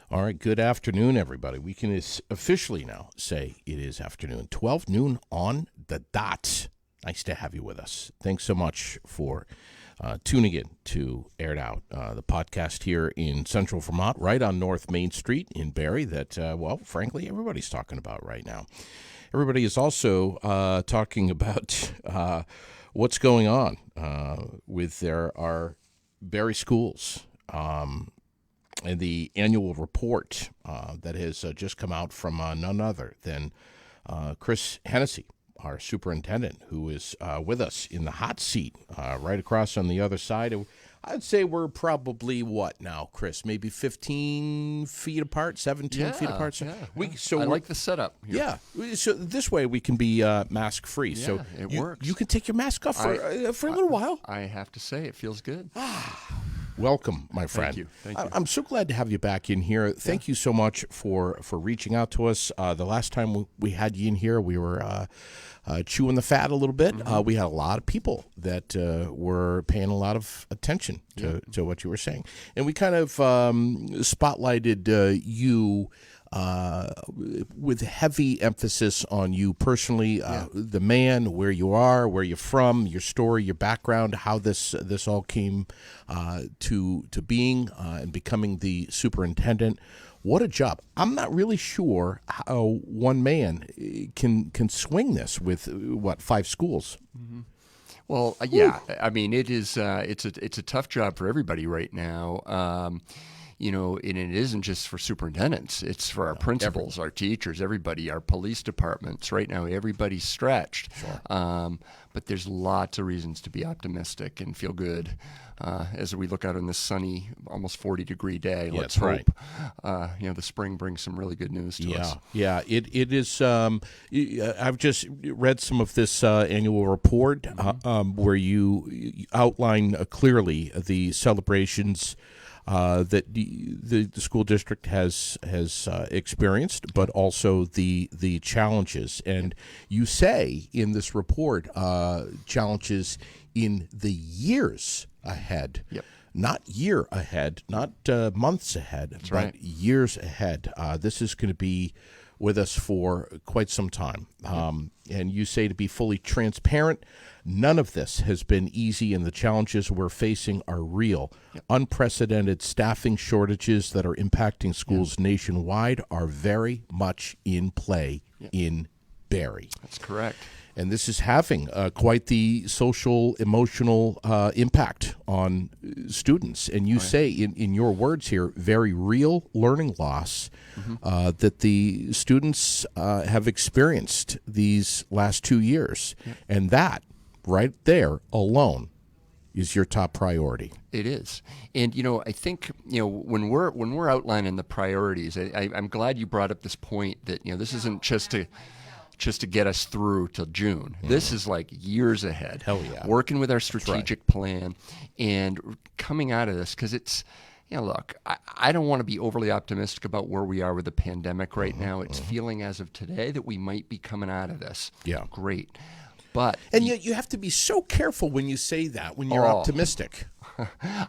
All right, good afternoon, everybody. We can officially now say it is afternoon, 12 noon on the dot. Nice to have you with us. Thanks so much for tuning in to Aired Out, the podcast here in central Vermont, right on North Main Street in Barre that, frankly, everybody's talking about right now. Everybody is also talking about what's going on with our Barre schools. And the annual report that has just come out from none other than Chris Hennessey, our superintendent, who is with us in the hot seat right across on the other side. I'd say we're probably, what now, Chris? Maybe 15 feet apart, 17 feet apart? Yeah. So I like the setup here. Yeah. So this way we can be mask-free. Yeah, so it works. You can take your mask off for a little while. I have to say, it feels good. Welcome, my friend. Thank you. I'm so glad to have you back in here. Thank you so much for reaching out to us. The last time we had you in here, we were chewing the fat a little bit. Mm-hmm. We had a lot of people that were paying a lot of attention to what you were saying. And we kind of spotlighted you with heavy emphasis on you personally, the man, where you are, where you're from, your story, your background, how this all came to being and becoming the superintendent. What a job. I'm not really sure how one man can swing this with, 5 schools? Mm-hmm. Well, yeah. I mean, it is. It's a tough job for everybody right now. And it isn't just for superintendents. It's for our principals, our teachers, everybody, our police departments. Right now, everybody's stretched. Sure. But there's lots of reasons to be optimistic and feel good as we look out on this sunny, almost 40-degree day. Let's hope. Right. The spring brings some really good news to us. Yeah. It is. I've just read some of this annual report where you outline clearly the celebrations that the school district has experienced, but also the challenges. And you say in this report challenges in the years ahead. Yep. Not year ahead, not months ahead, That's but right. Years ahead. This is going to be with us for quite some time. And you say, to be fully transparent, none of this has been easy, and the challenges we're facing are real. Yep. Unprecedented staffing shortages that are impacting schools nationwide are very much in play in Barre. That's correct. And this is having quite the social, emotional impact on students. And you say, in your words here, very real learning loss that the students have experienced these last 2 years. Yep. And that, right there alone, is your top priority. It is. And, I think, when we're outlining the priorities, I'm glad you brought up this point that, this isn't just to get us through till June. This is like years ahead. Hell yeah. Working with our strategic plan and coming out of this, because it's, look, I don't want to be overly optimistic about where we are with the pandemic right now. It's feeling as of today that we might be coming out of this. Yeah. Great. But yet you have to be so careful when you say that, when you're optimistic.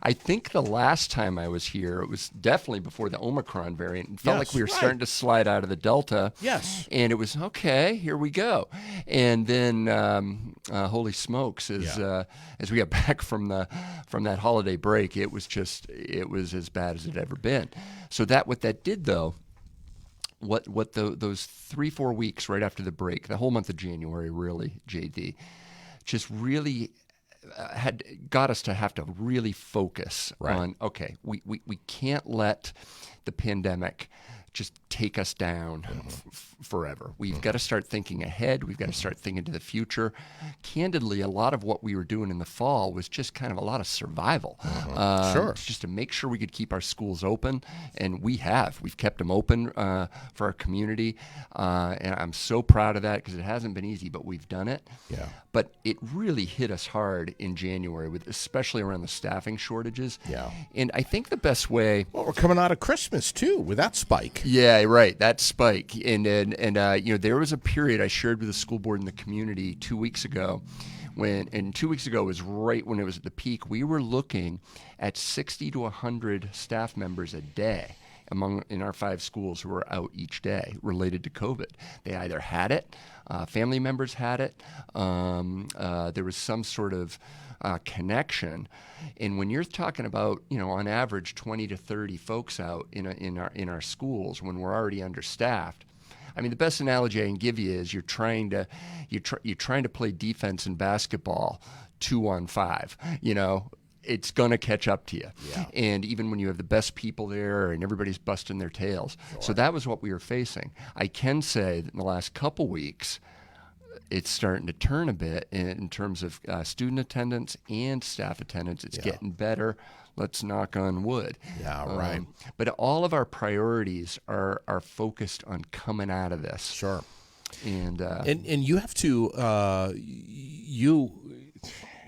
I think the last time I was here, it was definitely before the Omicron variant. It felt like we were starting to slide out of the Delta. Yes. And it was, okay, here we go. And then, holy smokes, as we got back from that holiday break, it was as bad as it had ever been. So what that did, though, those 3-4 weeks right after the break, the whole month of January, really, JD, just really had got us to have to really focus on, okay, we can't let the pandemic just take us down forever. We've got to start thinking ahead. We've got to start thinking to the future. Candidly, a lot of what we were doing in the fall was just kind of a lot of survival. Sure. Just to make sure we could keep our schools open, and we've kept them open for our community, and I'm so proud of that because it hasn't been easy, but we've done it. Yeah. But it really hit us hard in January, especially around the staffing shortages. Yeah. And I think the best way. Well, we're coming out of Christmas too with that spike. Yeah, right. That spike. And there was a period I shared with the school board and the community 2 weeks ago and 2 weeks ago was right when it was at the peak. We were looking at 60 to 100 staff members a day. in our 5 schools who were out each day related to COVID. They either had it, family members had it, there was some sort of connection. And when you're talking about, on average 20 to 30 folks out in our schools when we're already understaffed, I mean, the best analogy I can give you is you're trying to play defense in basketball 2-on-5. It's going to catch up to you. Yeah. And even when you have the best people there and everybody's busting their tails. Sure. So that was what we were facing. I can say that in the last couple weeks, it's starting to turn a bit in terms of student attendance and staff attendance. It's getting better. Let's knock on wood. Yeah, right. But all of our priorities are focused on coming out of this. Sure. And you have to, you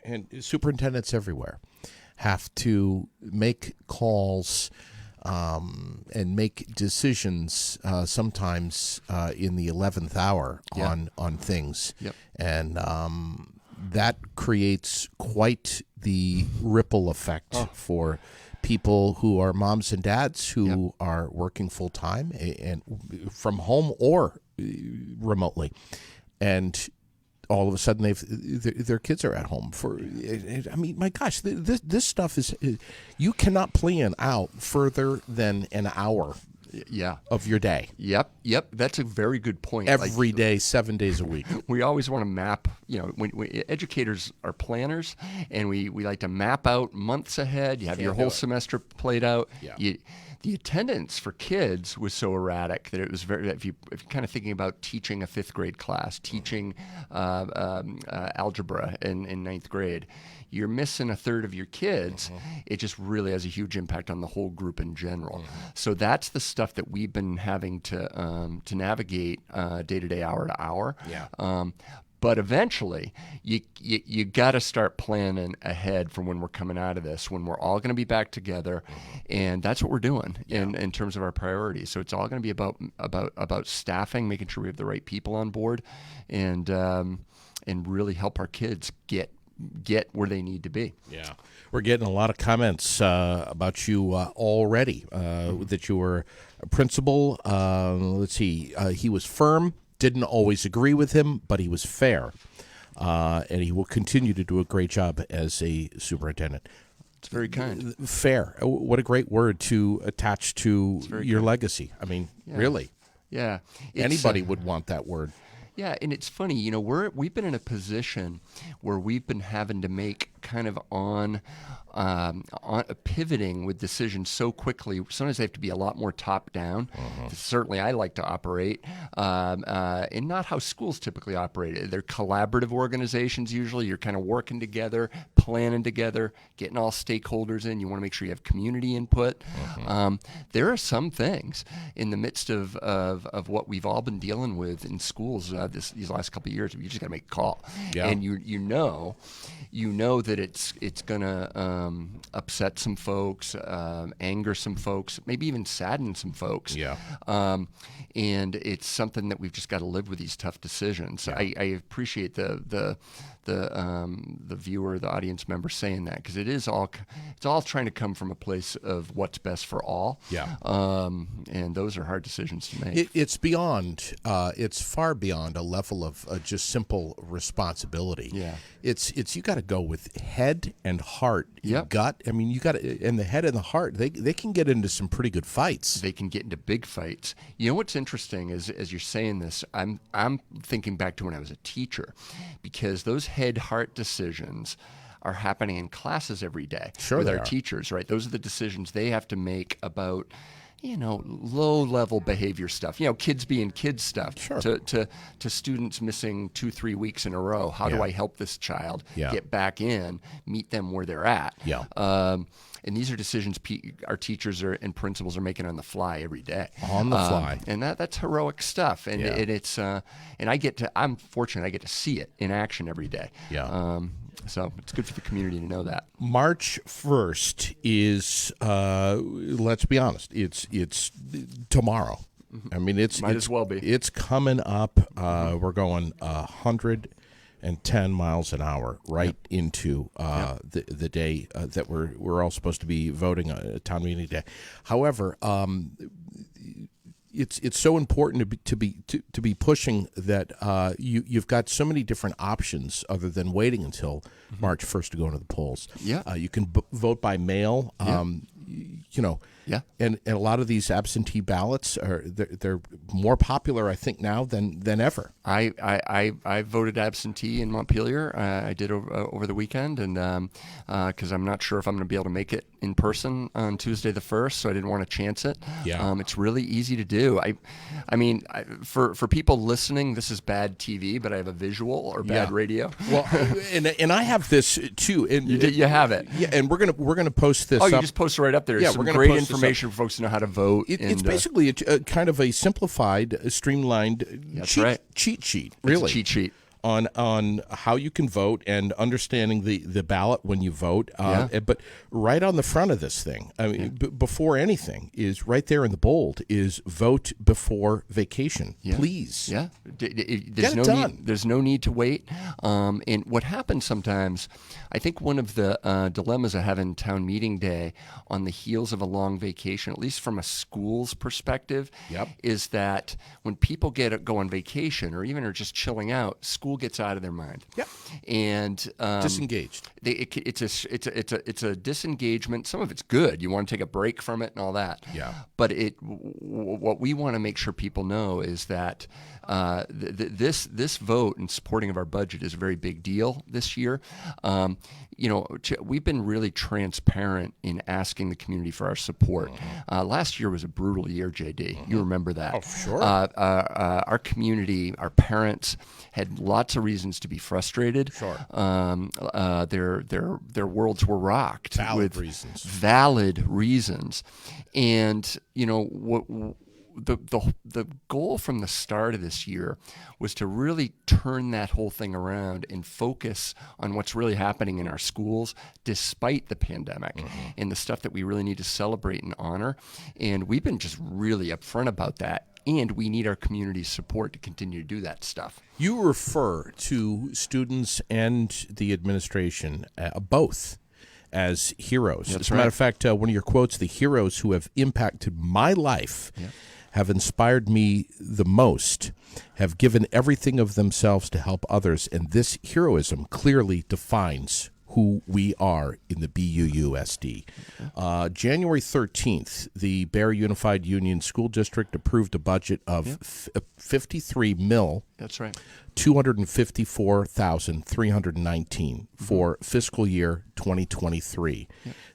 and superintendents everywhere have to make calls and make decisions sometimes in the 11th hour on things. Yep. And that creates quite the ripple effect for people who are moms and dads who are working full time and from home or remotely. And all of a sudden, their kids are at home. I mean, my gosh, this stuff is, you cannot plan out further than an hour of your day. Yep. That's a very good point. Every day, 7 days a week. We always want to map, when educators are planners, and we like to map out months ahead. You have your whole semester played out. Yeah. The attendance for kids was so erratic that it was if you're kind of thinking about teaching a 5th grade class, teaching algebra in 9th grade, you're missing a third of your kids. It just really has a huge impact on the whole group in general. So that's the stuff that we've been having to navigate day to day, hour to hour. Yeah. But eventually, you got to start planning ahead for when we're coming out of this, when we're all going to be back together, and that's what we're doing in terms of our priorities. So it's all going to be about staffing, making sure we have the right people on board, and really help our kids get where they need to be. Yeah, we're getting a lot of comments about you already. That you were a principal. Let's see, he was firm. Didn't always agree with him, but he was fair, and he will continue to do a great job as a superintendent. It's very kind. Fair. What a great word to attach to your legacy. I mean, really. Yeah. Anybody would want that word. Yeah, and it's funny, we've been in a position where we've been having to make kind of on pivoting with decisions so quickly. Sometimes they have to be a lot more top down. Certainly, I like to operate, and not how schools typically operate. They're collaborative organizations. Usually, you're kind of working together, planning together, getting all stakeholders in. You want to make sure you have community input. There are some things in the midst of what we've all been dealing with in schools these last couple of years. You just got to make a call, and you know that it's going to upset some folks, anger some folks, maybe even sadden some folks. Yeah. And it's something that we've just got to live with these tough decisions. Yeah. I appreciate the viewer, the audience member saying that, because it's all trying to come from a place of what's best for all. Yeah. And those are hard decisions to make. It's beyond. It's far beyond a level of just simple responsibility. Yeah. It's you got to go with head and heart. Yep. Gut. I mean, you got to, and the head and the heart. They can get into some pretty good fights. They can get into big fights. You know what's interesting is, as you're saying this, I'm thinking back to when I was a teacher, because those head-heart decisions are happening in classes every day with our teachers, right? Those are the decisions they have to make about, low-level behavior stuff. Kids being kids stuff. Sure. To students missing 2-3 weeks in a row. How do I help this child get back in, meet them where they're at? Yeah. And these are decisions our teachers and principals are making on the fly every day. On the fly. And that's heroic stuff. And it's and I'm fortunate I get to see it in action every day. Yeah. So it's good for the community to know that. March 1st is, let's be honest, it's tomorrow. I mean, Might as well be. It's coming up. We're going 100 110 miles an hour right into the day that we're all supposed to be voting on a town meeting day. However, it's so important to be pushing that you've got so many different options other than waiting until March 1st to go into the polls. Yeah. You can vote by mail. Yeah. And a lot of these absentee ballots they're more popular, I think, now than ever. I voted absentee in Montpelier. I did over the weekend, and because I'm not sure if I'm going to be able to make it in person on Tuesday the 1st, so I didn't want to chance it. Yeah. It's really easy to do. I mean, for people listening, this is bad TV, but I have a visual or bad radio. Well, and I have this too. And you have it. Yeah, and we're gonna post this. Oh, you up. just post it right up there. Yeah, Some we're gonna great post information for folks to know how to vote. It's basically a kind of a simplified, streamlined cheat sheet. Really, it's a cheat sheet on how you can vote and understanding the ballot when you vote. But right on the front of this thing, I mean, before anything, is right there in the bold is vote before vacation. Please. Yeah. Get it done. There's no need to wait. And what happens sometimes, I think one of the dilemmas of having town meeting day on the heels of a long vacation, at least from a school's perspective, is that when people go on vacation or even are just chilling out, school gets out of their mind. And disengaged. It's a disengagement. Some of it's good. You want to take a break from it and all that. But what we want to make sure people know is that this vote in supporting of our budget is a very big deal this year. We've been really transparent in asking the community for our support. Last year was a brutal year, JD. You remember that? Oh, sure. Our community, our parents had lots of reasons to be frustrated. Sure. Their worlds were rocked Valid reasons. And the goal from the start of this year was to really turn that whole thing around and focus on what's really happening in our schools despite the pandemic and the stuff that we really need to celebrate and honor. And we've been just really upfront about that. And we need our community's support to continue to do that stuff. You refer to students and the administration, both, as heroes. As a matter of fact, one of your quotes, the heroes who have impacted my life have inspired me the most, have given everything of themselves to help others, and this heroism clearly defines who we are in the BUUSD. January 13th, the Barre Unified Union School District approved a budget of $53 That's right. $254,319 for fiscal year 2023.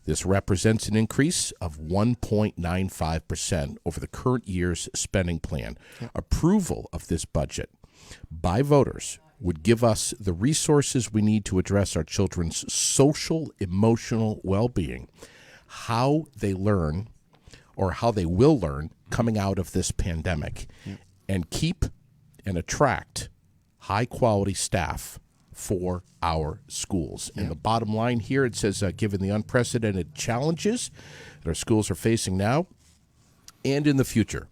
This represents an increase of 1.95% over the current year's spending plan. Approval of this budget by voters would give us the resources we need to address our children's social, emotional well-being, how they learn or how they will learn coming out of this pandemic, and keep and attract high-quality staff for our schools. And the bottom line here, it says, given the unprecedented challenges that our schools are facing now and in the future,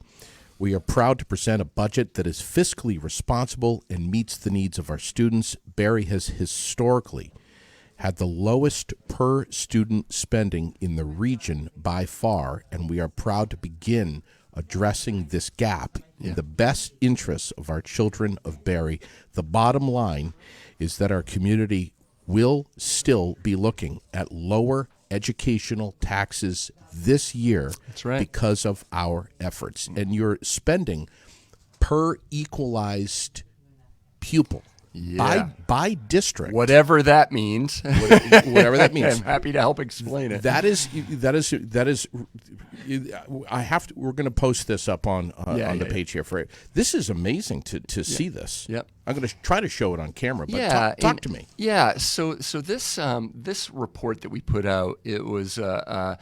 we are proud to present a budget that is fiscally responsible and meets the needs of our students. Barre has historically had the lowest per student spending in the region by far, and we are proud to begin addressing this gap in the best interests of our children of Barre. The bottom line is that our community will still be looking at lower educational taxes this year because of our efforts. And you're spending per equalized pupil by district. Whatever that means. Whatever that means. I'm happy to help explain it. That is we're going to post this up on the page here for it. This is amazing to see this. I'm going to try to show it on camera, but talk to me. So this report that we put out, it was an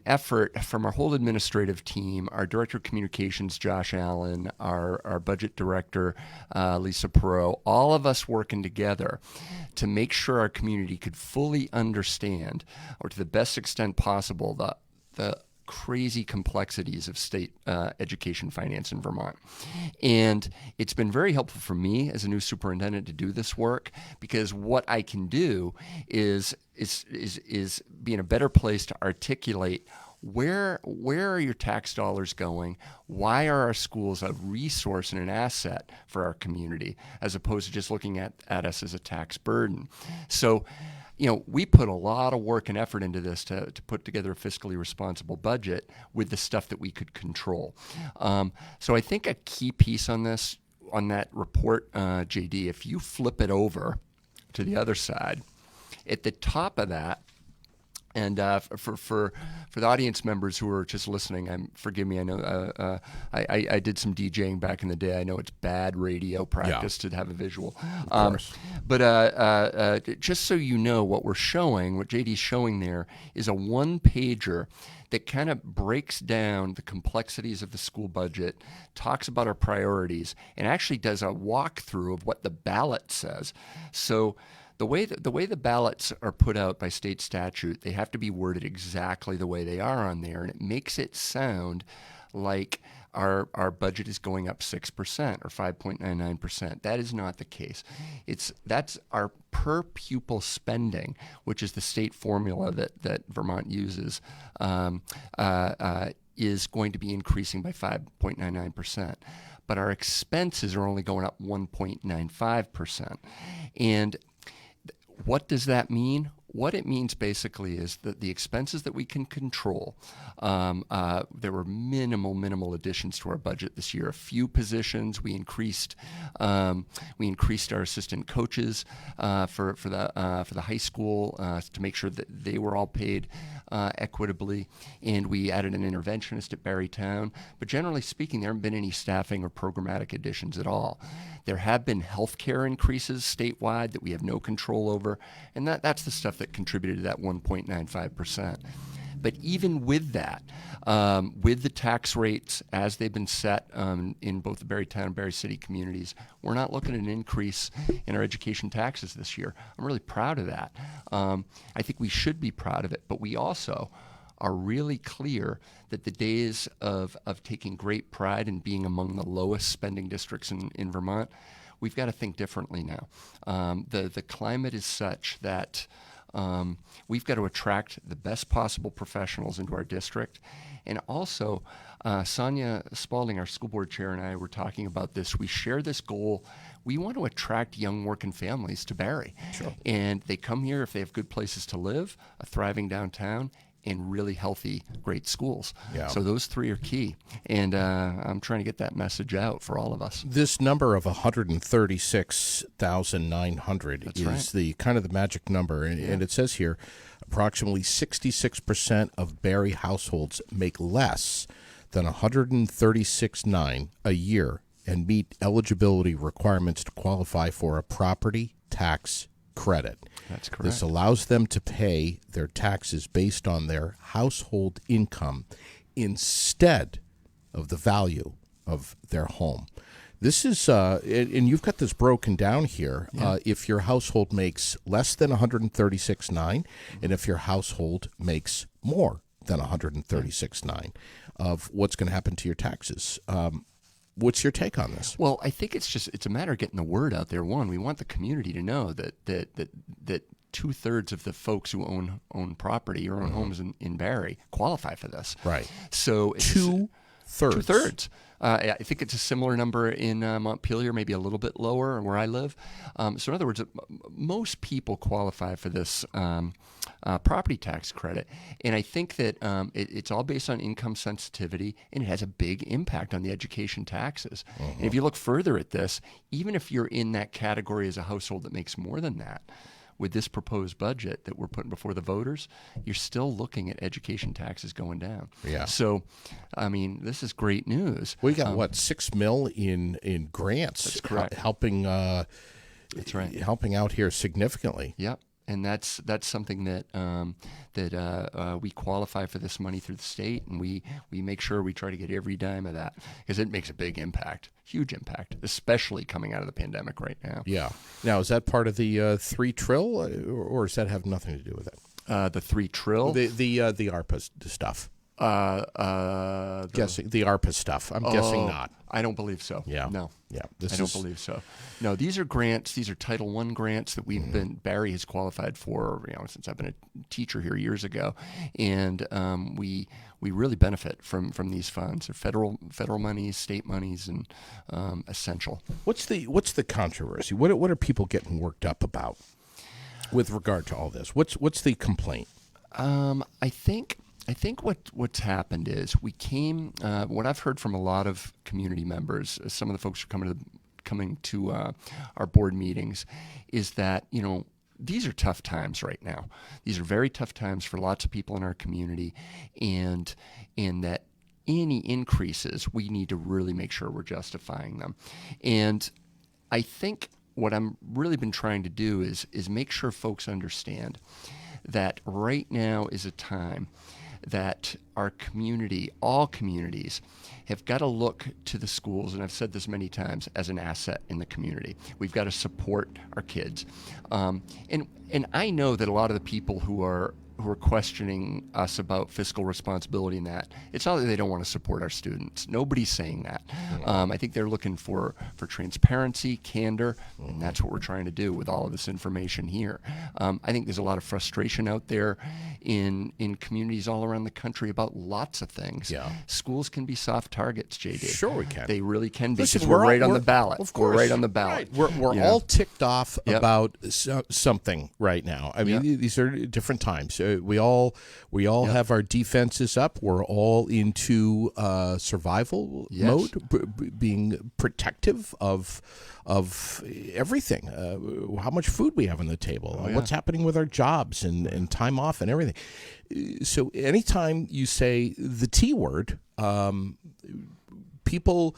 effort from our whole administrative team, our Director of Communications, Josh Allen, our Budget Director, Lisa Perot, all of us working together to make sure our community could fully understand, or to the best extent possible, the crazy complexities of state education finance in Vermont. And it's been very helpful for me as a new superintendent to do this work, because what I can do is be in a better place to articulate where are your tax dollars going? Why are our schools a resource and an asset for our community, as opposed to just looking at us as a tax burden? So, we put a lot of work and effort into this to put together a fiscally responsible budget with the stuff that we could control. So I think a key piece on that report, JD, if you flip it over to the other side, at the top of that, and for the audience members who are just listening, forgive me. I know I did some DJing back in the day. I know it's bad radio practice to have a visual. But just so you know, what we're showing, what JD's showing there, is a one-pager that kind of breaks down the complexities of the school budget, talks about our priorities, and actually does a walkthrough of what the ballot says. So the way the ballots are put out by state statute, they have to be worded exactly the way they are on there, and it makes it sound like our budget is going up 6% or 5.99%. That is not the case. That's our per pupil spending, which is the state formula that Vermont uses, is going to be increasing by 5.99%. But our expenses are only going up 1.95%. And what does that mean? What it means basically is that the expenses that we can control, there were minimal additions to our budget this year. A few positions. We increased our assistant coaches for the high school to make sure that they were all paid equitably, and we added an interventionist at Barre Town. But generally speaking, there haven't been any staffing or programmatic additions at all. There have been healthcare increases statewide that we have no control over, and that's the stuff that contributed to that 1.95%. But even with that, with the tax rates as they've been set in both the Barre Town and Barre City communities, we're not looking at an increase in our education taxes this year. I'm really proud of that. I think we should be proud of it, but we also are really clear that the days of taking great pride in being among the lowest spending districts in Vermont, we've got to think differently now. The climate is such that we've got to attract the best possible professionals into our district. And also, Sonia Spalding, our school board chair, and I were talking about this. We share this goal. We want to attract young working families to Barre. Sure. And they come here if they have good places to live, a thriving downtown, and really healthy, great schools. Yeah. So those three are key. And I'm trying to get that message out for all of us. This number of 136,900 is right. the kind of the magic number. And it says here, approximately 66% of Barre households make less than 136,900 a year and meet eligibility requirements to qualify for a property tax credit. That's correct. This allows them to pay their taxes based on their household income instead of the value of their home. This is, and you've got this broken down here. Yeah. If your household makes less than 136,900, and if your household makes more than 136,900, of what's going to happen to your taxes. What's your take on this? Well, I think it's a matter of getting the word out there. One, we want the community to know that 2/3 of the folks who own property or own homes in Barre qualify for this. Right. So it's 2/3. 2/3. I think it's a similar number in Montpelier, maybe a little bit lower where I live. So in other words, most people qualify for this property tax credit. And I think that it's all based on income sensitivity, and it has a big impact on the education taxes. And if you look further at this, even if you're in that category as a household that makes more than that, with this proposed budget that we're putting before the voters, you're still looking at education taxes going down. Yeah. So, I mean, this is great news. We got $6 million in grants. That's correct. Helping. That's right. Helping out here significantly. Yep. And that's something that we qualify for this money through the state, and we make sure we try to get every dime of that because it makes a big impact, huge impact, especially coming out of the pandemic right now. Yeah. Now, is that part of the $3 trillion, or does that have nothing to do with it? The $3 trillion, the ARPA stuff. Guessing the ARPA stuff. I'm guessing not. I don't believe so. Yeah. No. Yeah. I don't believe so. No, these are grants. These are Title I grants that Barre has qualified for, since I've been a teacher here years ago. And we really benefit from these funds. They're federal monies, state monies, and essential. What's the controversy? What are people getting worked up about with regard to all this? What's the complaint? I think what's happened is we came. What I've heard from a lot of community members, some of the folks who are coming to our board meetings, is that these are tough times right now. These are very tough times for lots of people in our community, and that any increases, we need to really make sure we're justifying them. And I think what I'm really been trying to do is make sure folks understand that right now is a time that our community, all communities, have got to look to the schools, and I've said this many times, as an asset in the community. We've got to support our kids. And I know that a lot of the people who are questioning us about fiscal responsibility and that, it's not that they don't want to support our students. Nobody's saying that. I think they're looking for transparency, candor, and that's what we're trying to do with all of this information here. I think there's a lot of frustration out there in communities all around the country about lots of things. Yeah. Schools can be soft targets, JD. Sure we can. They really can be, Listen, because we're right on the ballot. Of course. We're right on the ballot. Right. We're all ticked off Yep. about something right now. I mean, these are different times. We all have our defenses up. We're all into survival mode, being protective of everything. How much food we have on the table, what's happening with our jobs and time off and everything. So anytime you say the T word, people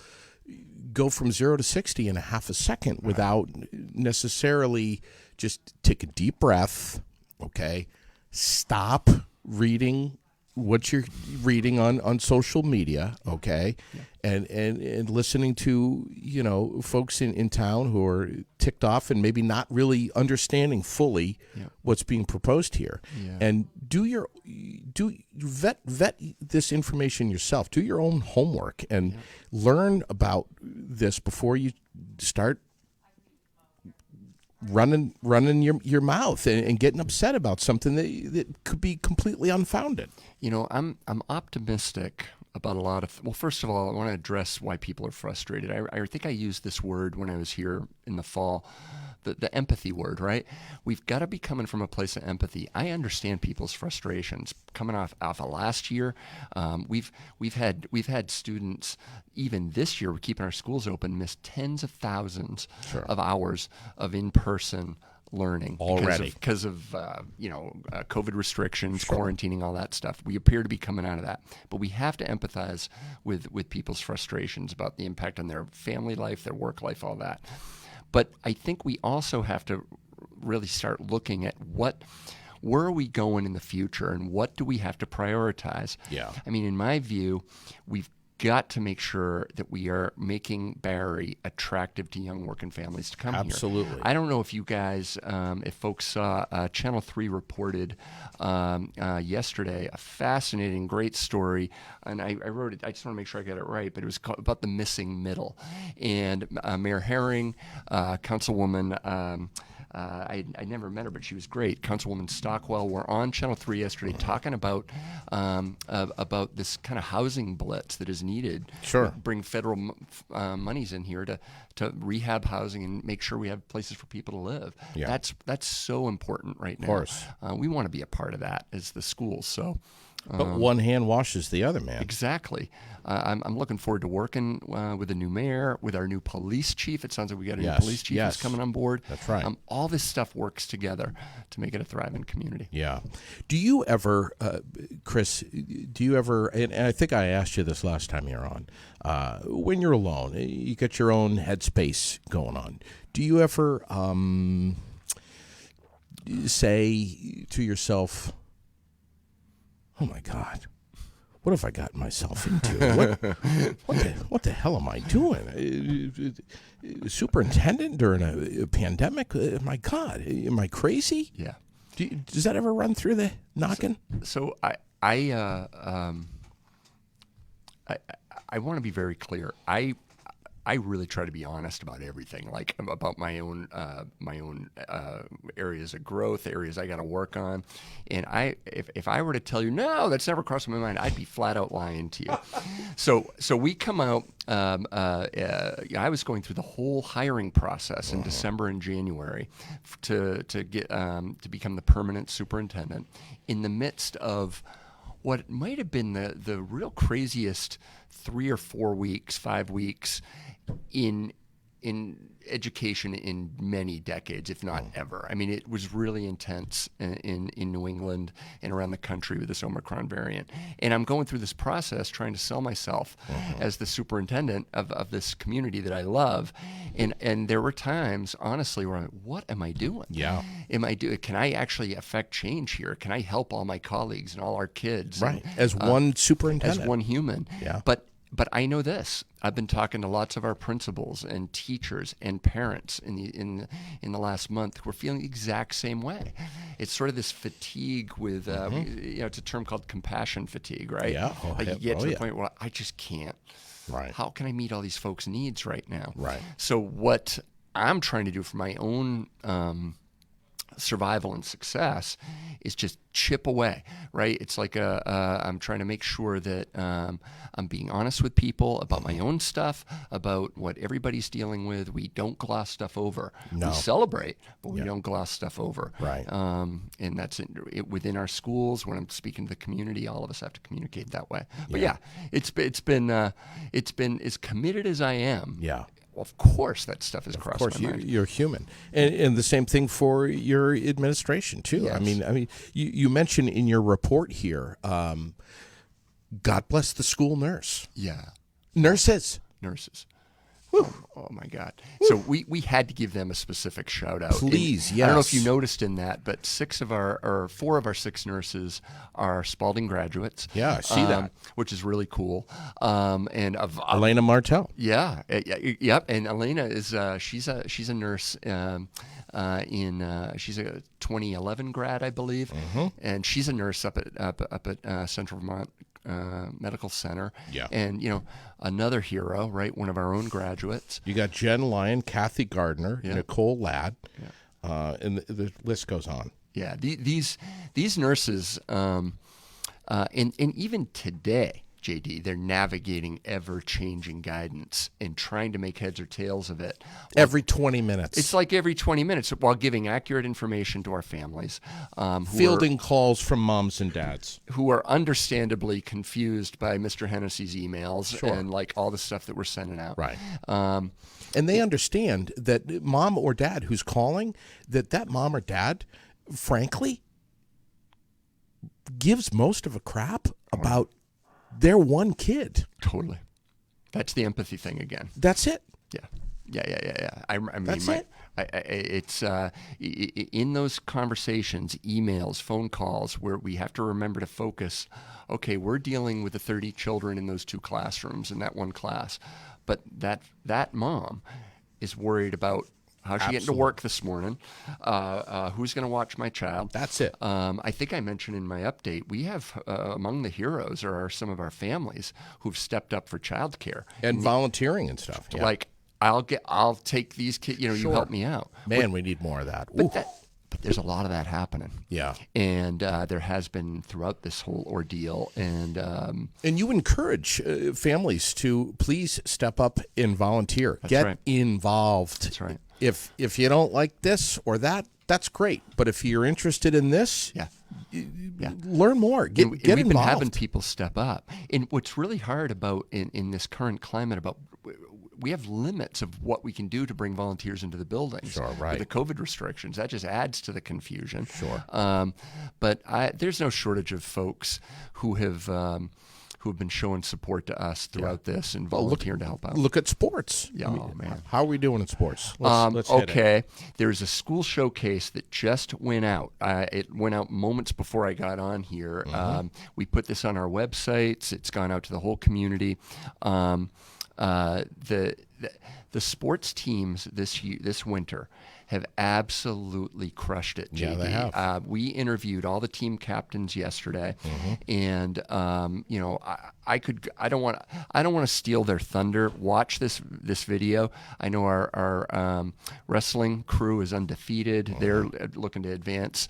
go from 0 to 60 in a half a second without necessarily just take a deep breath. Okay. Stop reading what you're reading on social media, okay, and listening to folks in town who are ticked off and maybe not really understanding fully what's being proposed here. And vet this information yourself. Do your own homework and learn about this before you start running your mouth and getting upset about something that could be completely unfounded. I'm optimistic about a lot of. Well, first of all, I want to address why people are frustrated. I think I used this word when I was here in the fall, the empathy word, right? We've got to be coming from a place of empathy. I understand people's frustrations coming off of last year. We've had students even this year. We're keeping our schools open, miss tens of thousands of hours of in-person learning already because of COVID restrictions, quarantining, all that stuff. We appear to be coming out of that, but we have to empathize with people's frustrations about the impact on their family life, their work life, all that. But I think we also have to really start looking at where are we going in the future and what do we have to prioritize? Yeah. I mean, in my view, we've got to make sure that we are making Barre attractive to young working families to come here. Absolutely. I don't know if you guys, if folks saw, Channel 3 reported yesterday a fascinating, great story, and I wrote it, I just want to make sure I got it right, but it was about the missing middle. And Mayor Herring, Councilwoman, I never met her, but she was great. Councilwoman Stockwell were on Channel 3 yesterday talking about this kind of housing blitz that is needed. Sure. Bring federal monies in here to rehab housing and make sure we have places for people to live. Yeah. That's so important right now. Of course. We want to be a part of that as the schools. So. But one hand washes the other, man. Exactly. I'm looking forward to working with a new mayor, with our new police chief. It sounds like we got a new police chief who's coming on board. That's right. All this stuff works together to make it a thriving community. Yeah. Do you ever, Chris, and I think I asked you this last time you were on, when you're alone, you got your own headspace going on, do you ever say to yourself, oh my God, what have I gotten myself into? What the hell am I doing? Superintendent during a pandemic? My God, am I crazy? Yeah. Does that ever run through the noggin? So I want to be very clear. I really try to be honest about everything, like about my own areas of growth, areas I got to work on. And if I were to tell you, no, that's never crossed my mind, I'd be flat out lying to you. So we come out. I was going through the whole hiring process in December and January to get to become the permanent superintendent in the midst of what might have been the real craziest 3 or 4 weeks, 5 weeks in education in many decades, if not ever. I mean, it was really intense in New England and around the country with this Omicron variant. And I'm going through this process trying to sell myself as the superintendent of this community that I love. And there were times, honestly, where I'm like, what am I doing? Yeah. Can I actually affect change here? Can I help all my colleagues and all our kids? Right. And, As one superintendent. as one human. Yeah. But I know this. I've been talking to lots of our principals and teachers and parents in the last month who are feeling the exact same way. It's sort of this fatigue with, it's a term called compassion fatigue, right? Yeah. Like you get to the point where I just can't. Right. How can I meet all these folks' needs right now? Right. So what I'm trying to do for my own survival and success is just chip away, right? It's like I'm trying to make sure that I'm being honest with people about my own stuff, about what everybody's dealing with. We don't gloss stuff over. No. We celebrate, but we don't gloss stuff over. Right. And that's within our schools. When I'm speaking to the community, all of us have to communicate that way. But yeah, it's been as committed as I am. Yeah. Of course, that stuff has crossed Of course, my mind. you're human, and the same thing for your administration too. Yes. I mean, you mentioned in your report here, God bless the school nurse. Yeah, Nurses. Oh my God! So we had to give them a specific shout out. Please, I don't know if yes. you noticed in that, but 4 of our 6 nurses are Spalding graduates. Yeah, I see that, which is really cool. And of Elena Martel. yep. And Elena is she's a nurse. She's a 2011 grad, I believe, and she's a nurse up at Central Vermont Medical Center. Yeah. And another hero, right? One of our own graduates. You got Jen Lyon, Kathy Gardner, Yeah. Nicole Ladd, and the list goes on. Yeah. These nurses, and even today, JD, they're navigating ever-changing guidance and trying to make heads or tails of it. Every 20 minutes. It's like every 20 minutes while giving accurate information to our families. Fielding calls from moms and dads. Who are understandably confused by Mr. Hennessy's emails Sure. and like all the stuff that we're sending out. Right. And they understand that mom or dad who's calling, that mom or dad, frankly, gives most of a crap about their one kid. Totally. That's the empathy thing again. That's it. Yeah. I mean, That's it. It's in those conversations, emails, phone calls, where we have to remember to focus. Okay, we're dealing with the 30 children in those 2 classrooms in that one class, but that mom is worried about how's she getting to work this morning, who's going to watch my child. That's it. I think I mentioned in my update, we have among the heroes are some of our families who've stepped up for childcare And volunteering and stuff. Yeah. Like, I'll take these kids. You help me out. Man, we need more of that. But there's a lot of that happening. Yeah. And there has been throughout this whole ordeal. And you encourage families to please step up and volunteer. Get right. involved. That's right. If you don't like this or that, that's great. But if you're interested in this, learn more. Get we've involved. been having people step up. And what's really hard about in this current climate about we have limits of what we can do to bring volunteers into the buildings. Sure, right. With the COVID restrictions, that just adds to the confusion. Sure. But there's no shortage of folks who have been showing support to us throughout this and volunteering to help out. Look at sports. Yeah, man. How are we doing in sports? Let's hit it. Okay. There's a school showcase that just went out. It went out moments before I got on here. We put this on our websites. It's gone out to the whole community. The sports teams this winter have absolutely crushed it, JD. Yeah, they have. We interviewed all the team captains yesterday, and I don't want to steal their thunder. Watch this video. I know our wrestling crew is undefeated. They're looking to advance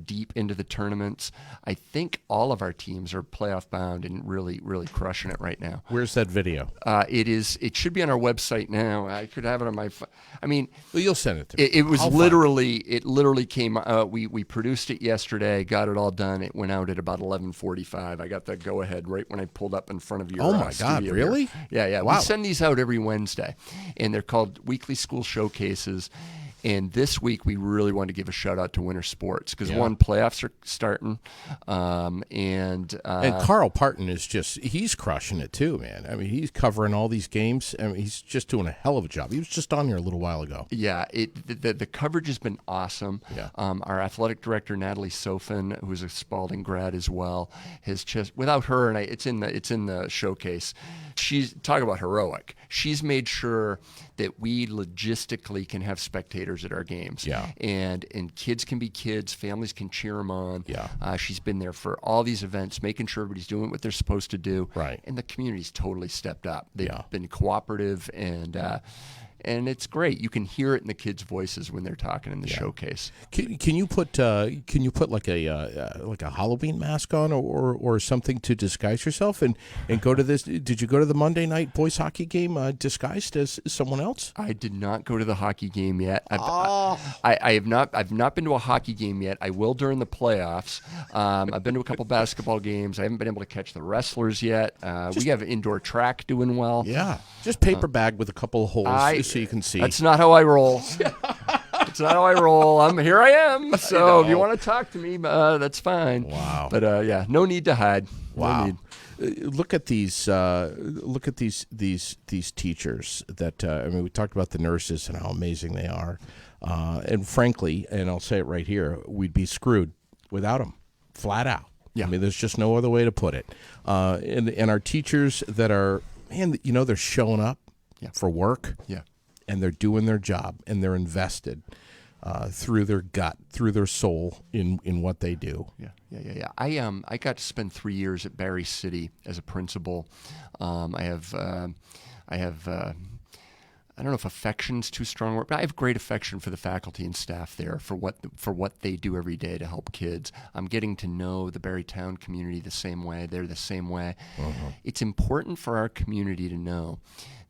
deep into the tournaments. I think all of our teams are playoff bound and really, really crushing it right now. Where's that video? It should be on our website now. I could have it on my phone. I mean, well, you'll send it to me. It literally came. We produced it yesterday, got it all done. It went out at about 11:45. I got the go ahead right when I pulled up in front of your. Oh my God! Really? Here. Yeah. Wow. We send these out every Wednesday, and they're called Weekly School Showcases. And this week, we really want to give a shout out to winter sports because playoffs are starting, and Carl Parton he's crushing it too, man. I mean, he's covering all these games. I mean, he's just doing a hell of a job. He was just on here a little while ago. Yeah, the coverage has been awesome. Yeah. Our athletic director Natalie Sofin, who's a Spalding grad as well, has just without her, and it's in the showcase. She's talk about heroic. She's made sure that we logistically can have spectators at our games. Yeah. And kids can be kids, families can cheer them on. Yeah. She's been there for all these events, making sure everybody's doing what they're supposed to do. Right. And the community's totally stepped up. They've been cooperative and it's great. You can hear it in the kids' voices when they're talking in the showcase. Can you put like a Halloween mask on or something to disguise yourself and go to this? Did you go to the Monday night boys hockey game disguised as someone else? I did not go to the hockey game yet. I have not. I've not been to a hockey game yet. I will during the playoffs. I've been to a couple basketball games. I haven't been able to catch the wrestlers yet. We have indoor track doing well. Yeah, just paper bag with a couple of holes. So you can see. That's not how I roll. It's not how I roll. Here I am. So if you want to talk to me, that's fine. Wow. But no need to hide. Wow. No need. Look at these. Look at these teachers. That I mean, we talked about the nurses and how amazing they are. And frankly, and I'll say it right here, we'd be screwed without them, flat out. Yeah. I mean, there's just no other way to put it. And our teachers that are, man, they're showing up for work. Yeah. And they're doing their job, and they're invested through their gut, through their soul in what they do. Yeah. I got to spend 3 years at Barre City as a principal. I have I don't know if affection's too strong a word, but I have great affection for the faculty and staff there for what they do every day to help kids. I'm getting to know the Barrytown community the same way. They're the same way. It's important for our community to know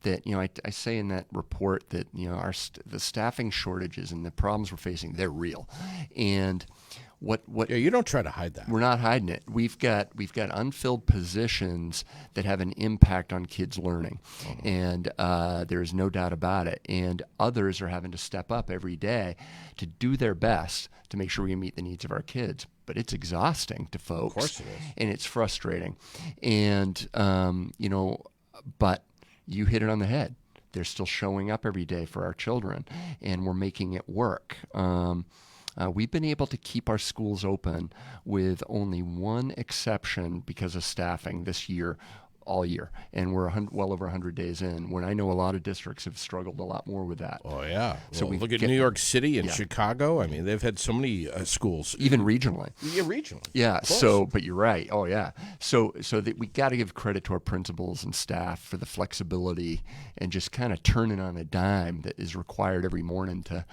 that, I say in that report that, the staffing shortages and the problems we're facing, they're real. And what you don't try to hide that. We're not hiding it. We've got unfilled positions that have an impact on kids' learning, and there's no doubt about it. And others are having to step up every day to do their best to make sure we meet the needs of our kids. But it's exhausting to folks. Of course it is. And it's frustrating. And but you hit it on the head. They're still showing up every day for our children, and we're making it work. We've been able to keep our schools open with only one exception because of staffing this year, all year. And we're well over 100 days in, when I know a lot of districts have struggled a lot more with that. Oh, yeah. So we look at New York City and Chicago. I mean, they've had so many schools. Even regionally. Yeah, regionally. Yeah, so, but you're right. Oh, yeah. So that we got to give credit to our principals and staff for the flexibility and just kind of turning on a dime that is required every morning to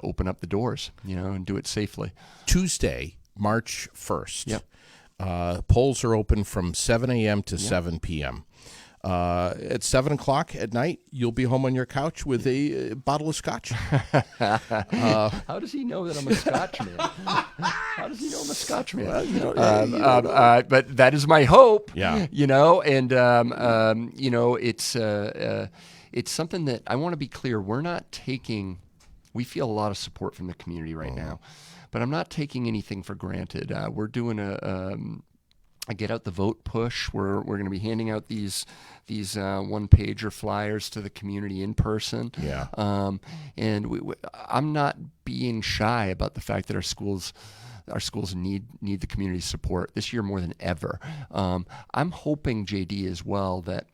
open up the doors, and do it safely. Tuesday, March 1st. Yep. Polls are open from 7 a.m. to 7 p.m. At 7 o'clock at night, you'll be home on your couch with a bottle of scotch. How does he know that I'm a Scotch man? How does he know I'm a Scotch man? Well, but that is my hope. Yeah. And it's something that I want to be clear. We feel a lot of support from the community right now. But I'm not taking anything for granted. We're doing a Get Out the Vote push. We're going to be handing out these one-pager flyers to the community in person. Yeah. And I'm not being shy about the fact that our schools need the community support this year more than ever. I'm hoping, JD, as well, that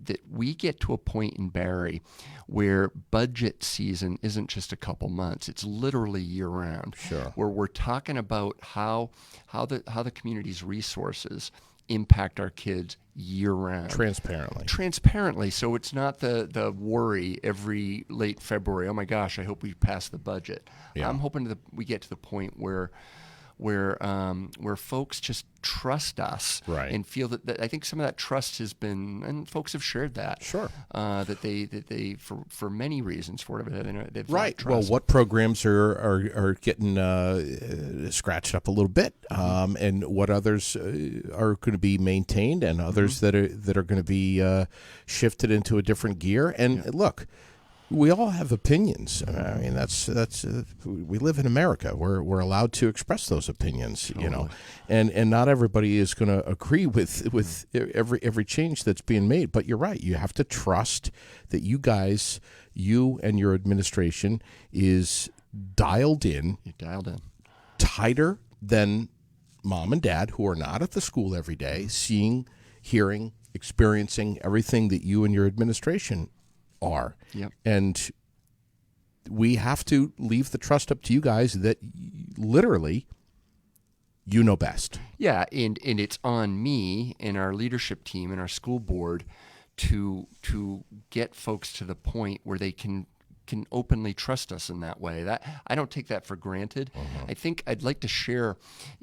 that we get to a point in Barre where budget season isn't just a couple months; it's literally year round. Sure. Where we're talking about how the community's resources impact our kids year round. Transparently. So it's not the worry every late February, oh my gosh, I hope we pass the budget. Yeah. I'm hoping we get to the point where folks just trust us, right, and feel that I think some of that trust has been, and folks have shared that, sure, that they for many reasons, for whatever they've right. trust. Well, what programs are getting scratched up a little bit, and what others are going to be maintained, and others that are going to be shifted into a different gear. And look, we all have opinions. I mean, that's we live in America. We're allowed to express those opinions, you know, and not everybody is going to agree with every change that's being made. But you're right. You have to trust that you and your administration is dialed in. You're dialed in. Tighter than mom and dad, who are not at the school every day, seeing, hearing, experiencing everything that you and your administration are. Yep. And we have to leave the trust up to you guys that literally you know best. Yeah, and it's on me and our leadership team and our school board to get folks to the point where they can openly trust us in that way. That I don't take that for granted. I think I'd like to share,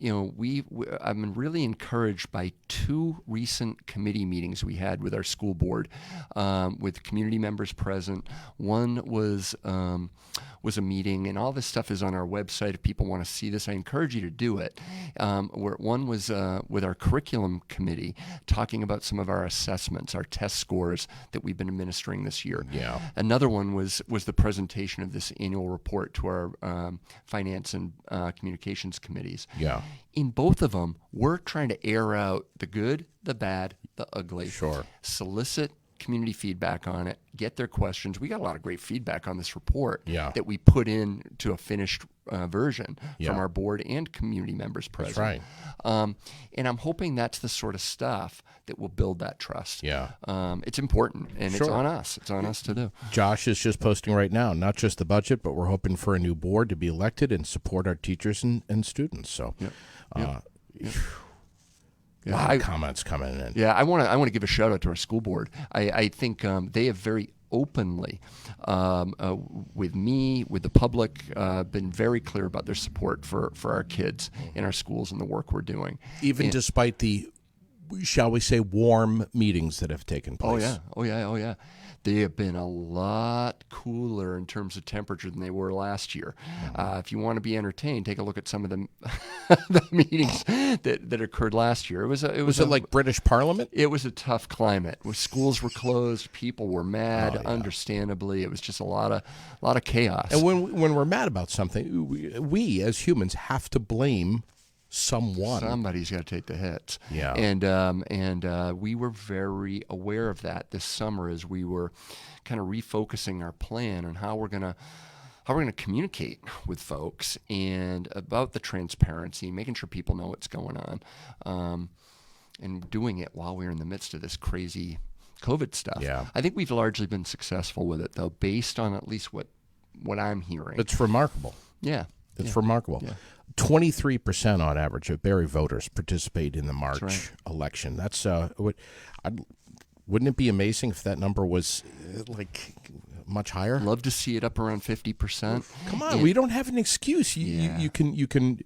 I'm really encouraged by 2 recent committee meetings we had with our school board, with community members present. One was a meeting, and all this stuff is on our website. If people want to see this, I encourage you to do it. Where one was with our curriculum committee, talking about some of our assessments, our test scores that we've been administering this year. Yeah. Another one was the presentation of this annual report to our finance and communications committees. Yeah. In both of them, we're trying to air out the good, the bad, the ugly. Sure. Solicit community feedback on it, get their questions. We got a lot of great feedback on this report that we put in to a finished version from our board and community members present. That's right. And I'm hoping that's the sort of stuff that will build that trust. Yeah. It's important, and Sure. it's on us. It's on us to do. Josh is just posting right now, not just the budget, but we're hoping for a new board to be elected and support our teachers and students. So a lot of comments coming in. Yeah, I want to give a shout out to our school board. I think they have very openly, with me, with the public, been very clear about their support for our kids in our schools and the work we're doing. Even despite the, shall we say, warm meetings that have taken place. Oh yeah. They have been a lot cooler in terms of temperature than they were last year. If you want to be entertained, take a look at some of the meetings that occurred last year. Was it like British Parliament? It was a tough climate. Schools were closed, people were mad. Understandably, it was just a lot of chaos. And when we're mad about something, we as humans have to blame someone. Somebody's got to take the hits. Yeah. And we were very aware of that this summer as we were kind of refocusing our plan on how we're going to communicate with folks and about the transparency, making sure people know what's going on, and doing it while we're in the midst of this crazy COVID stuff. Yeah. I think we've largely been successful with it, though, based on at least what I'm hearing. It's remarkable. Yeah. It's remarkable. Yeah. 23% on average of Barre voters participate in the March election. That's wouldn't it be amazing if that number was like much higher? Love to see it up around 50%. Come on, we don't have an excuse. You can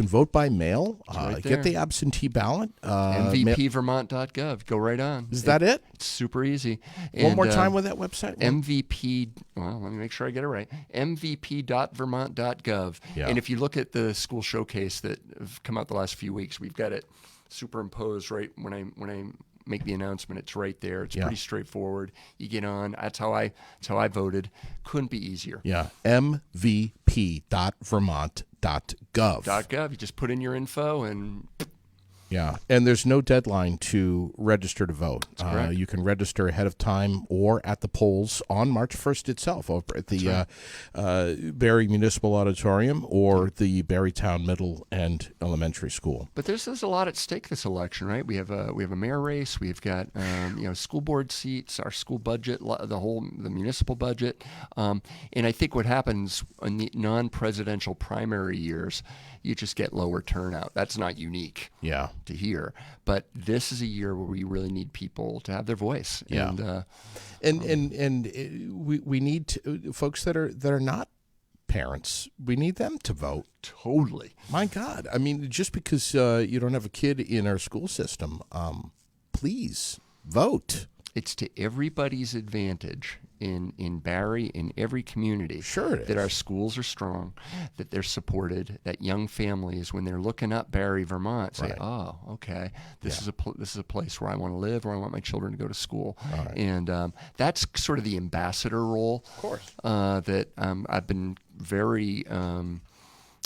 vote by mail. Get the absentee ballot. MVPvermont.gov. Go right on. Is that it? It's super easy. One more time with that website. MVP. Well, let me make sure I get it right. MVP.vermont.gov. Yeah. And if you look at the school showcase that have come out the last few weeks, we've got it superimposed right when I make the announcement. It's right there. It's pretty straightforward. You get on. That's how I voted. Couldn't be easier. Yeah. MVP.vermont.gov. .gov. You just put in your info and Yeah, and there's no deadline to register to vote. You can register ahead of time or at the polls on March 1st itself over at the Barre Municipal Auditorium or the Barrytown Middle and Elementary School. But there's a lot at stake this election, right? We have a mayor race. We've got school board seats, our school budget, the municipal budget, and I think what happens in the non-presidential primary years, you just get lower turnout. That's not unique. Yeah. To hear, but this is a year where we really need people to have their voice. Yeah. And we need folks that are not parents. We need them to vote. Totally. My God. I mean, just because you don't have a kid in our school system, please vote. It's to everybody's advantage in Barre, in every community, sure it that is. our schools are strong, that they're supported, that young families, when they're looking up Barre, Vermont, say, "Oh, okay, this is a place where I want to live, or I want my children to go to school." Right. And that's sort of the ambassador role, of course, that I've been very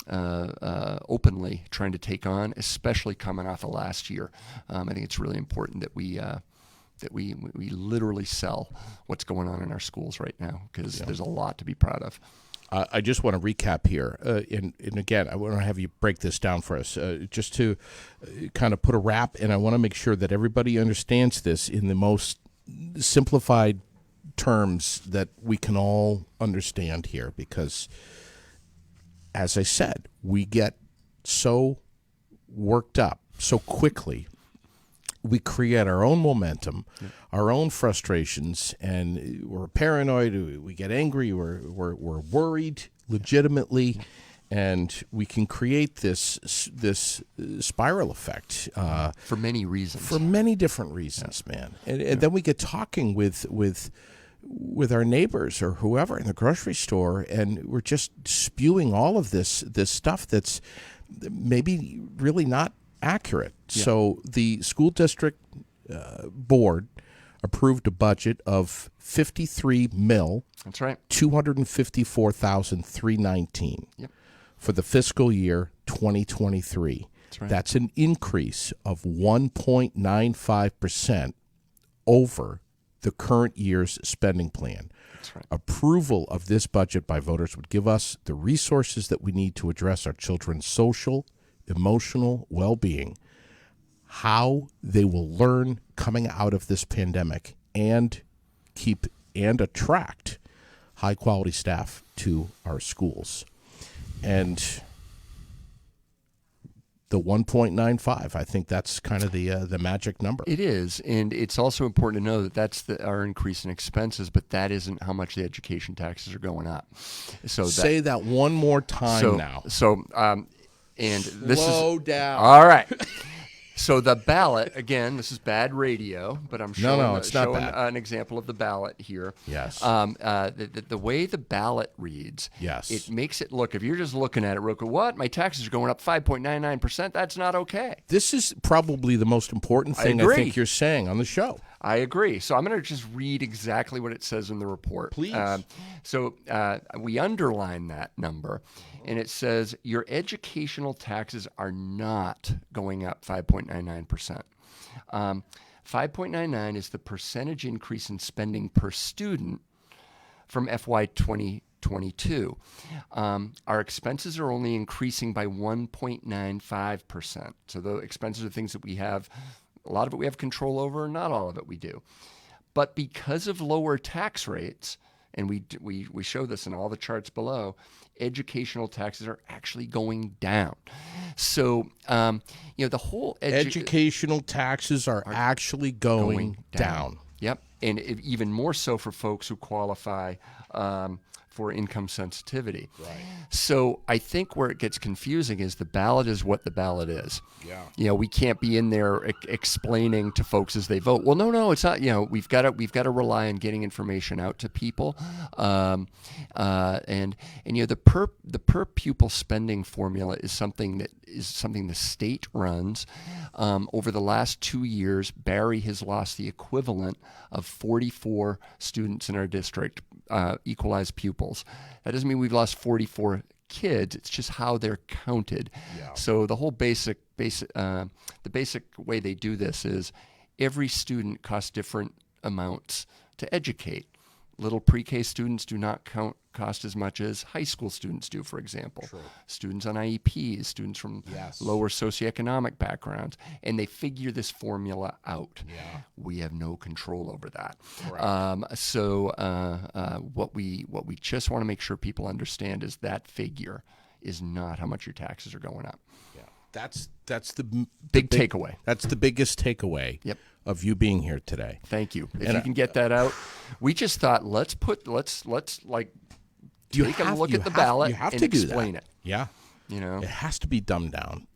openly trying to take on, especially coming off of last year. I think it's really important that we literally sell what's going on in our schools right now, because there's a lot to be proud of. I just want to recap here. And again, I want to have you break this down for us, just to kind of put a wrap, and I want to make sure that everybody understands this in the most simplified terms that we can all understand here, because, as I said, we get so worked up so quickly. We create our own momentum, our own frustrations, and we're paranoid. We get angry. We're worried legitimately, and we can create this spiral effect for many reasons. For many different reasons, man. And then we get talking with our neighbors or whoever in the grocery store, and we're just spewing all of this stuff that's maybe really not accurate. Yeah. So the school district board approved a budget of $53 That's right. $254,319 for the fiscal year 2023. That's right. That's an increase of 1.95% over the current year's spending plan. That's right. Approval of this budget by voters would give us the resources that we need to address our children's social, emotional well-being, how they will learn coming out of this pandemic, and keep and attract high-quality staff to our schools. And the 1.95, I think that's kind of the magic number. It is, and it's also important to know that that's our increase in expenses, but that isn't how much the education taxes are going up. So say that one more time now. And this Slow down. All right. So the ballot, again, this is bad radio, but I'm showing, it's not bad. An example of the ballot here. Yes. The way the ballot reads, yes, it makes it look, if you're just looking at it real quick, what? My taxes are going up 5.99%? That's not okay. This is probably the most important thing I think you're saying on the show. I agree. So I'm going to just read exactly what it says in the report. Please. We underline that number, and it says your educational taxes are not going up 5.99%. 5.99 is the percentage increase in spending per student from FY 2022. Our expenses are only increasing by 1.95%. So the expenses are things that we have. A lot of it we have control over, not all of it we do. But because of lower tax rates, and we show this in all the charts below, educational taxes are actually going down. So, the whole educational taxes are actually going down. Yep, and even more so for folks who qualify for income sensitivity. Right. So I think where it gets confusing is the ballot is what the ballot is. Yeah. We can't be in there explaining to folks as they vote, well, no, it's not. We've got to rely on getting information out to people, and the per pupil spending formula is something the state runs. Over the last 2 years, Barre has lost the equivalent of 44 students in our district, equalized pupils. That doesn't mean we've lost 44 kids. It's just how they're counted. Yeah. So the whole basic way they do this is every student costs different amounts to educate. Little pre-K students do not cost as much as high school students do, for example. True. Students on IEPs, students from lower socioeconomic backgrounds, and they figure this formula out. Yeah. We have no control over that. Right. What we just want to make sure people understand is that figure is not how much your taxes are going up. Yeah. That's the big takeaway. That's the biggest takeaway. Yep. Of you being here today. Thank you. If you can get that out, we just thought let's take a look at the ballot and explain it. Yeah, it has to be dumbed down.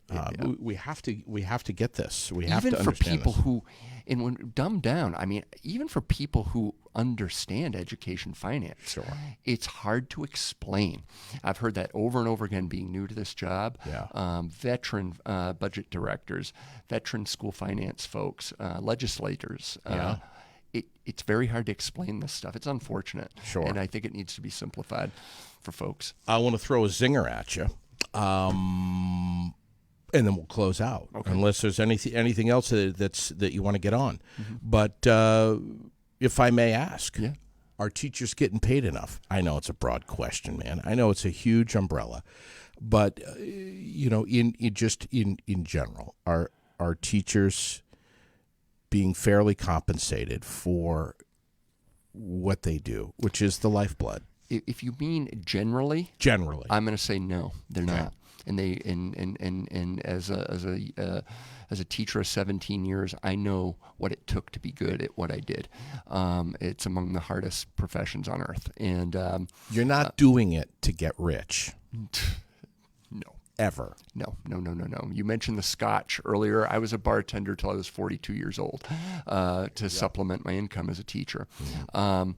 We have to get this. We have even to for understand people this. who, and when dumbed down, I mean, even for people who understand education finance, Sure. it's hard to explain. I've heard that over and over again. Being new to this job, veteran budget directors, veteran school finance folks, legislators. It's very hard to explain this stuff. It's unfortunate, Sure. and I think it needs to be simplified for folks. I want to throw a zinger at you. And then we'll close out, unless there's anything else that you want to get on. Mm-hmm. But if I may ask, are teachers getting paid enough? I know it's a broad question, man. I know it's a huge umbrella, but in general, are teachers being fairly compensated for what they do, which is the lifeblood? If you mean generally, I'm going to say no, they're not. And they and as a teacher of 17 years, I know what it took to be good at what I did. It's among the hardest professions on earth. And you're not doing it to get rich. No. Ever. No. You mentioned the scotch earlier. I was a bartender till I was 42 years old to supplement my income as a teacher. Mm-hmm.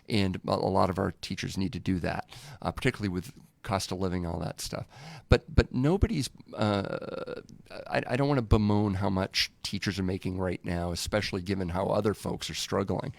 And a lot of our teachers need to do that, particularly with cost of living, all that stuff. But nobody's, I don't want to bemoan how much teachers are making right now, especially given how other folks are struggling.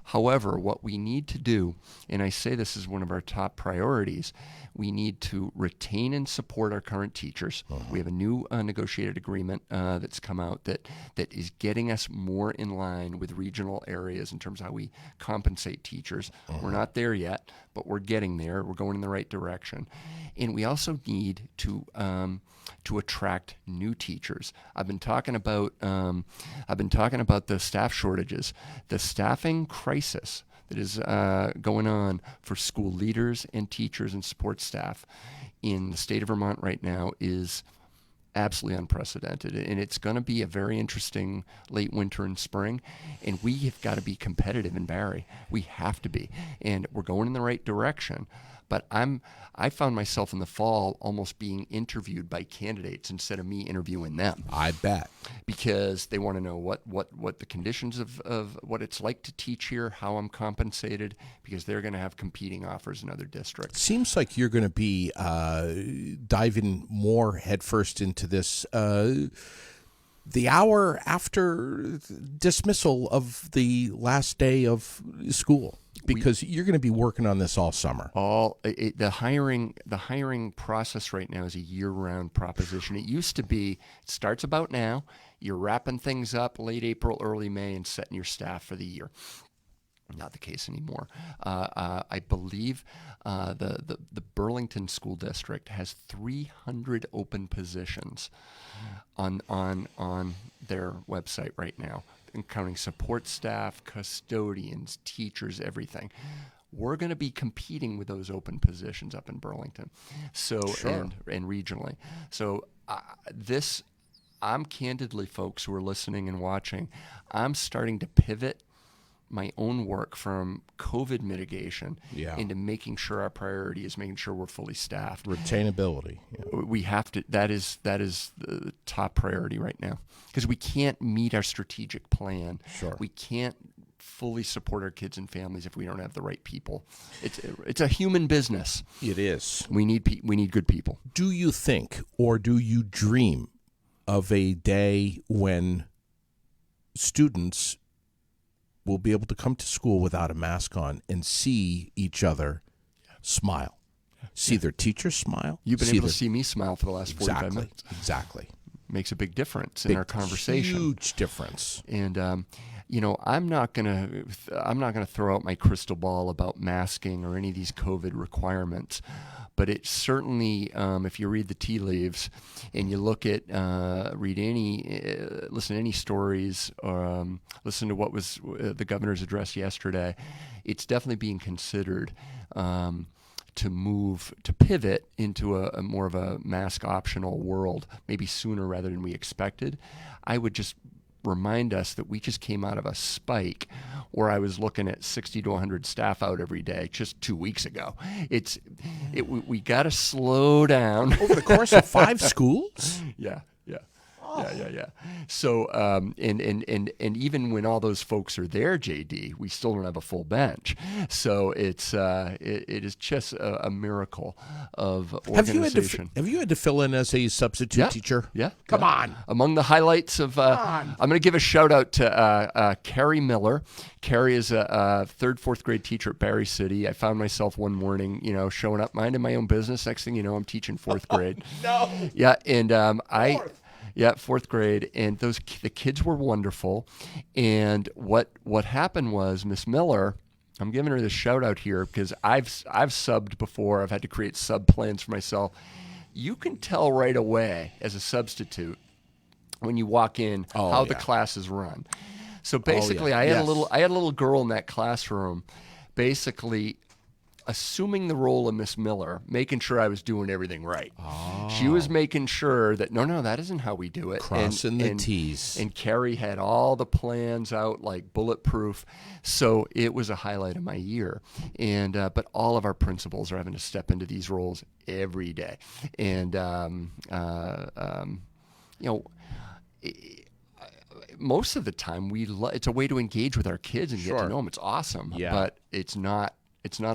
However, what we need to do, and I say this is one of our top priorities, we need to retain and support our current teachers. We have a new negotiated agreement that's come out that is getting us more in line with regional areas in terms of how we compensate teachers. We're not there yet, but we're getting there. We're going in the right direction. And we also need to attract new teachers. I've been talking about the staff shortages, the staffing crisis that is going on for school leaders and teachers and support staff in the state of Vermont right now is absolutely unprecedented. And it's going to be a very interesting late winter and spring. And we have got to be competitive in Barre. We have to be. And we're going in the right direction. But I found myself in the fall almost being interviewed by candidates instead of me interviewing them. I bet. Because they want to know what the conditions of what it's like to teach here, how I'm compensated, because they're going to have competing offers in other districts. Seems like you're going to be diving more headfirst into this the hour after dismissal of the last day of school. Because you're going to be working on this all summer. The hiring process right now is a year-round proposition. It used to be, it starts about now. You're wrapping things up late April, early May, and setting your staff for the year. Not the case anymore. I believe the Burlington School District has 300 open positions on their website right now, counting support staff, custodians, teachers, everything. We're going to be competing with those open positions up in Burlington, and regionally. So I'm candidly, folks who are listening and watching, I'm starting to pivot my own work from COVID mitigation into making sure our priority is making sure we're fully staffed. Retainability. Yeah. We have to. That is the top priority right now, because we can't meet our strategic plan. Sure. We can't fully support our kids and families if we don't have the right people. It's a human business. It is. We need good people. Do you think, or do you dream of a day when students will be able to come to school without a mask on and see each other smile? see their teachers smile. You've been able to see me smile for the last 45 minutes. Exactly. Makes a big difference in our conversation. Huge difference. And I'm not gonna throw out my crystal ball about masking or any of these COVID requirements, but it certainly, if you read the tea leaves and you look at, listen to any stories, or listen to what was the governor's address yesterday, it's definitely being considered to pivot into a more of a mask optional world, maybe sooner rather than we expected. I would just remind us that we just came out of a spike where I was looking at 60 to 100 staff out every day just 2 weeks ago. We got to slow down. Over the course of 5 schools? Yeah. So, and even when all those folks are there, JD, we still don't have a full bench. So it is just a miracle of organization. Have you had to fill in as a substitute teacher? Yeah. Come on. Among the highlights of, I'm going to give a shout out to Carrie Miller. Carrie is a third, fourth grade teacher at Barre City. I found myself one morning, showing up, minding my own business. Next thing you know, I'm teaching fourth grade. No. Yeah, and fourth grade, and the kids were wonderful. And what happened was Miss Miller, I'm giving her this shout out here because I've subbed before. I've had to create sub plans for myself. You can tell right away as a substitute when you walk in how the class is run. So basically, I had a little girl in that classroom, basically assuming the role of Miss Miller, making sure I was doing everything right. Oh. She was making sure that, no, that isn't how we do it. Crossing the T's. And Carrie had all the plans out like bulletproof. So it was a highlight of my year. And but all of our principals are having to step into these roles every day. And, most of the time, it's a way to engage with our kids and get to know them. It's awesome. Yeah. But it's not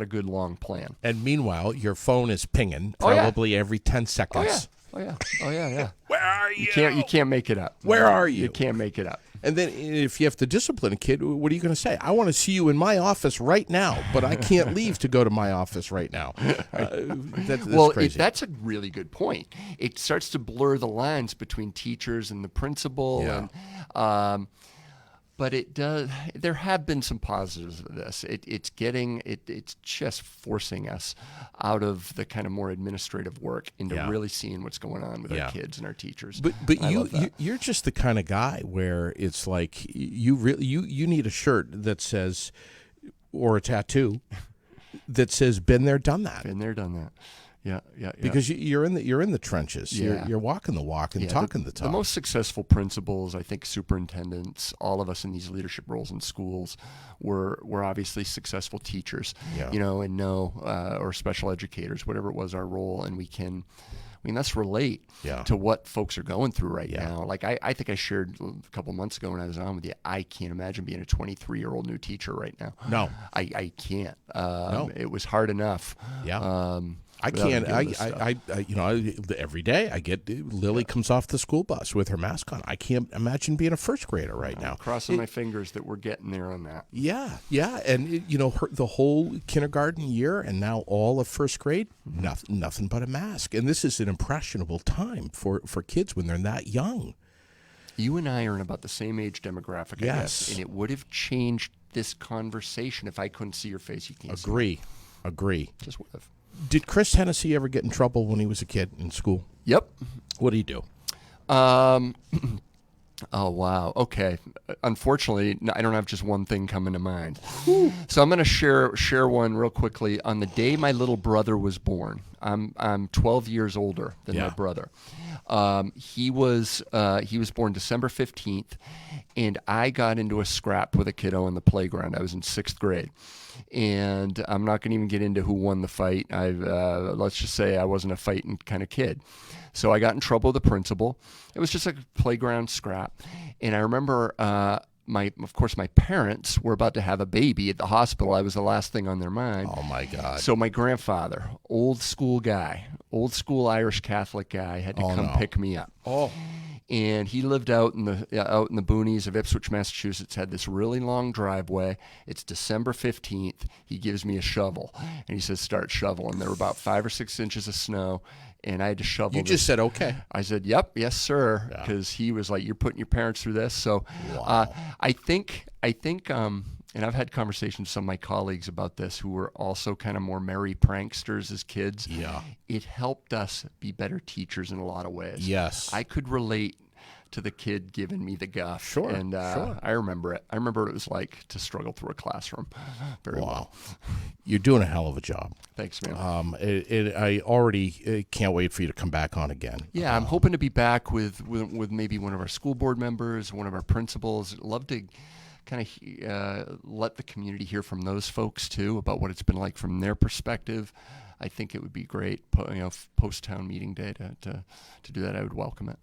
a good long plan. And meanwhile, your phone is pinging probably every 10 seconds. Oh yeah. Where are you? You can't make it up. Where are you? You can't make it up. And then if you have to discipline a kid, what are you going to say? I want to see you in my office right now, but I can't leave to go to my office right now. That's crazy. That's a really good point. It starts to blur the lines between teachers and the principal. Yeah. And, but it does. There have been some positives of this. It's just forcing us out of the kind of more administrative work into really seeing what's going on with our kids and our teachers. But you're just the kind of guy where it's like you need a shirt that says, or a tattoo that says "Been there, done that." Been there, done that. Yeah. Because you're in the trenches. Yeah. You're walking the walk and talking the talk. The most successful principals, I think, superintendents, all of us in these leadership roles in schools, were obviously successful teachers. Yeah. Or special educators, whatever it was our role, and let's relate to what folks are going through right now. Like I think I shared a couple months ago when I was on with you, I can't imagine being a 23-year-old new teacher right now. No. I can't. No. It was hard enough. Yeah. I can't. Every day I get Lily comes off the school bus with her mask on. I can't imagine being a first grader right now. Crossing my fingers that we're getting there on that. Yeah, and the whole kindergarten year and now all of first grade, nothing but a mask. And this is an impressionable time for kids when they're that young. You and I are in about the same age demographic, I guess, and it would have changed this conversation if I couldn't see your face. You can't. Agree. Just would have. Did Chris Hennessey ever get in trouble when he was a kid in school? Yep. What did he do? Oh, wow. Okay. Unfortunately, I don't have just one thing coming to mind. So I'm going to share one real quickly. On the day my little brother was born, I'm 12 years older than my brother. He was born December 15th, and I got into a scrap with a kiddo in the playground. I was in 6th grade. And I'm not going to even get into who won the fight. Let's just say I wasn't a fighting kind of kid. So I got in trouble with the principal. It was just a playground scrap. And I remember, of course, my parents were about to have a baby at the hospital. I was the last thing on their mind. Oh, my God. So my grandfather, old school Irish Catholic guy, had to come pick me up. Oh. And he lived out in the boonies of Ipswich, Massachusetts, had this really long driveway. It's December 15th. He gives me a shovel, and he says, start shoveling. There were about 5 or 6 inches of snow, and I had to shovel. You just said, okay. I said, yep, yes, sir, because he was like, you're putting your parents through this. So I think, and I've had conversations with some of my colleagues about this who were also kind of more merry pranksters as kids. Yeah. It helped us be better teachers in a lot of ways. Yes. I could relate to the kid giving me the guff. Sure. And sure. I remember it. I remember what it was like to struggle through a classroom very well. You're doing a hell of a job. Thanks, man. I already can't wait for you to come back on again. Yeah, I'm hoping to be back with maybe one of our school board members, one of our principals. Love to kind of let the community hear from those folks too about what it's been like from their perspective. I think it would be great, post-town meeting day to do that. I would welcome it.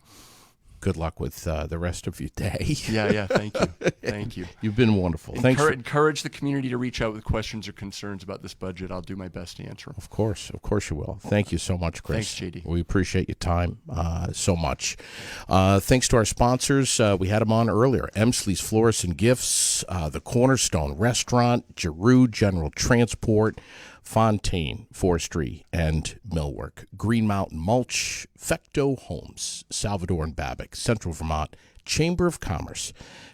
Good luck with the rest of your day. Yeah, thank you. Thank you. You've been wonderful. Thanks. Encourage the community to reach out with questions or concerns about this budget. I'll do my best to answer them. Of course you will. Thank you so much, Chris. Thanks, JD. We appreciate your time so much. Thanks to our sponsors. We had them on earlier. Emsley's Florists and Gifts, the Cornerstone Restaurant, Giroux General Transport, Fontaine Forestry and Millwork, Green Mountain Mulch, Fecto Homes, Salvador and Babbitt, Central Vermont, Chamber of Commerce,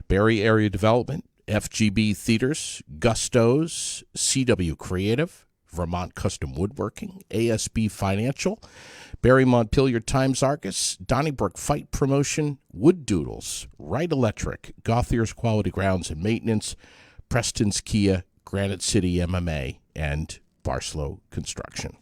Barre Area Development, FGB Theaters, Gustos, CW Creative, Vermont Custom Woodworking, ASB Financial, Barre Montpelier Times Argus, Donnybrook Fight Promotion, Wood Doodles, Wright Electric, Gauthier's Quality Grounds and Maintenance, Preston's Kia, Granite City MMA, and Barslow Construction.